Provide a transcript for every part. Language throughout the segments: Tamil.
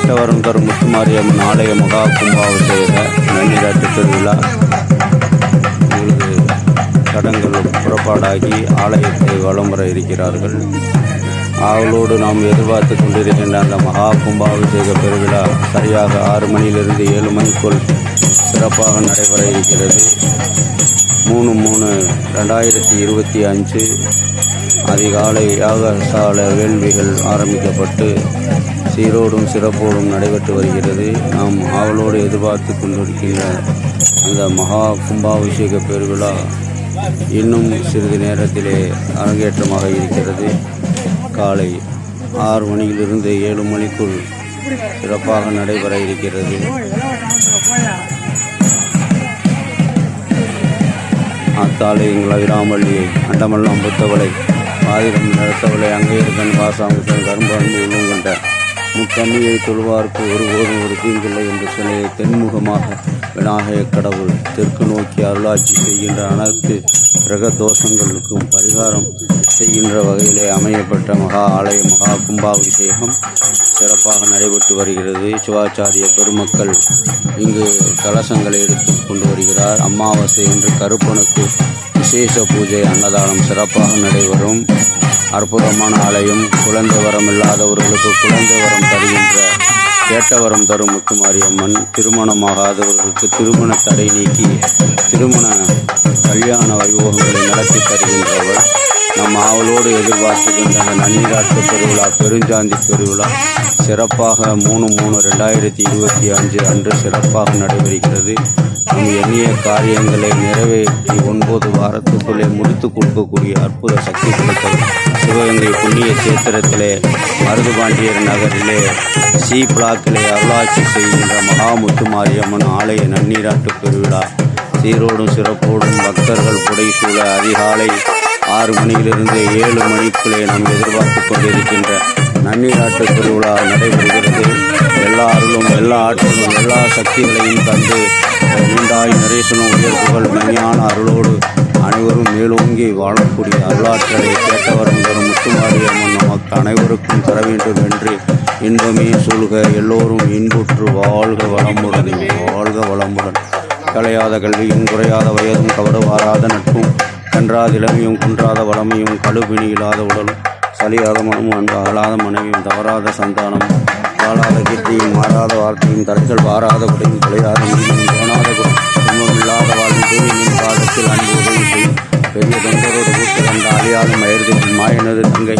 கேட்டவரம் தரும் முத்துமாரியம்மன் ஆலய மகா கும்பாபிஷேக நன்னீராட்டு திருவிழா உங்களுக்கு தடங்கள் புறப்பாடாகி ஆலயத்தை வலம் வர இருக்கிறார்கள். ஆவலோடு நாம் எதிர்பார்த்து கொண்டிருக்கின்ற அந்த மகா கும்பாபிஷேக பெருவிழா சரியாக 6 மணியிலிருந்து 7 மணிக்குள் சிறப்பாக நடைபெற இருக்கிறது. 3/3/2025 அதிகாலை யாகசால வேள்விகள் ஆரம்பிக்கப்பட்டு சீரோடும் சிறப்போடும் நடைபெற்று வருகிறது. நாம் ஆவலோடு எதிர்பார்த்து கொண்டிருக்கின்ற அந்த மகா கும்பாபிஷேக பெருவிழா இன்னும் சிறிது நேரத்திலே அரங்கேற்றமாக இருக்கிறது. காலை 6 மணியிலிருந்து 7 மணிக்குள் சிறப்பாக நடைபெற இருக்கிறது. ஆத்தாலயங்கள் அவிராமல்லி அண்டமல்லாம் புத்தவளை ஆதிரம் நிறுத்தவளை அங்கேயிருக்கன் பாசாமுசன் கரும்பு உள்ளும் கண்ட முக்கம்மியை தொழுவார்க்கு ஒருபோதும் ஒரு தீங்கில்லை என்று சிலையை தென்முகமாக விநாயக கடவுள் தெற்கு நோக்கி அருளாட்சி செய்கின்ற அனைத்து கிரக தோஷங்களுக்கும் பரிகாரம் செய்கின்ற வகையிலே அமையப்பட்ட மகா ஆலய மகா கும்பாபிஷேகம் சிறப்பாக நடைபெற்று வருகிறது. சிவாச்சாரிய பெருமக்கள் இங்கு கலசங்களை எடுத்து கொண்டு வருகிறார். அமாவாசை என்று கருப்பனுக்கு விசேஷ பூஜை அன்னதானம் சிறப்பாக நடைபெறும். அற்புதமான ஆலயம். குழந்தை வரம் இல்லாதவர்களுக்கு குழந்தை வரம் தருகின்ற கேட்டவரம் தரும் முத்துமாரியம்மன். திருமணமாகாதவர்களுக்கு திருமண தடை நீக்கி திருமண கல்யாண வைபோகங்களை நடத்தி தருகின்றவள். நம் ஆவலோடு எதிர்பார்த்துக்கின்ற நன்னீராட்டு பெருவிழா பெருஞ்சாந்தி பெருவிழா சிறப்பாக 3/3/2025 அன்று சிறப்பாக நடைபெறுகிறது. நம் எண்ணிய காரியங்களை நிறைவேற்றி 9 வாரத்துக்குள்ளே முடித்து கொடுக்கக்கூடிய அற்புத சக்தி கிடைத்தது. சிவகங்கை புண்ணிய சேத்திரத்திலே மருதுபாண்டியர் நகரிலே சி பிளாக்கிலே அருளாட்சி செய்கின்ற மகாமுத்துமாரியம்மன் ஆலய நன்னீராட்டு பெருவிழா சீரோடும் சிறப்போடும் பக்தர்கள் புடைசூழ அதிகாலை 6 மணியிலிருந்து 7 மணிக்குள்ளே நாம் எதிர்பார்த்து கொண்டிருக்கின்ற நன்னீராட்டு திருவிழா நடைபெறுகிறது. எல்லா அருளும் எல்லா ஆற்றலும் எல்லா சக்திகளையும் தந்து நீண்டாய் நரேசனும் உயர்வுகள் மெய்ஞான அருளோடு அனைவரும் மேலோங்கி வாழக்கூடிய அருளாற்றலை கேட்டவரம் தரும் முத்துமாரியம்மன் நமக்கு அனைவருக்கும் தர வேண்டும் என்று இன்பமே சொல்க. எல்லோரும் இன்புற்று வாழ்க வளமுடன் வாழ்க வளமுடன். கலையாத கல்வியும் குறையாத வயதும் கவடு வாராத நட்பும் கன்றாத இளமையும் குன்றாத வளமையும் கழுபிணி இல்லாத உடலும் சலியாத மனமும் அன்பு அகலாத மனைவியும் தவறாத சந்தானம் வாழாத கீர்த்தியும் மாறாத வார்த்தையும் தரைகள் வாராத குடையும் குலையாத முடியும் தோணாத குடம் துன்பமில்லாத வாழ்வும் தூய்மையின் பாதத்தில் அன்பு உதவி செய்யும் பெரிய தொண்டரோடு கூட்டு கண்ட அழியாத மயர்தின் மாயனது தங்கை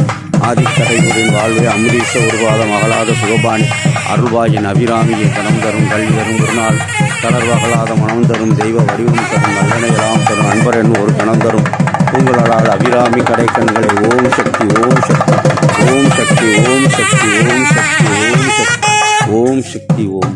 ஆதிக்கடையூரின் வாழ்வை அமுதீச உருவாதம் அகலாத சுகபாணி அருள்வாயின் அபிராமியை கணம் தரும் கல்வி தரும் ஒரு நாள் தளர்வகலாத மனம் தரும் தெய்வ வடிவம் தரும் நல்லெண்ணை எல்லாம் தரும் அன்பர் என்னும் ஒரு கணம் தரும் பூங்களால் அபிராமி கடைக்கண்களை ஓம் சக்தி ஓம் சக்தி ஓம் சக்தி ஓம் சக்தி ஓம் சக்தி ஓம் சக்தி ஓம் சக்தி ஓம்.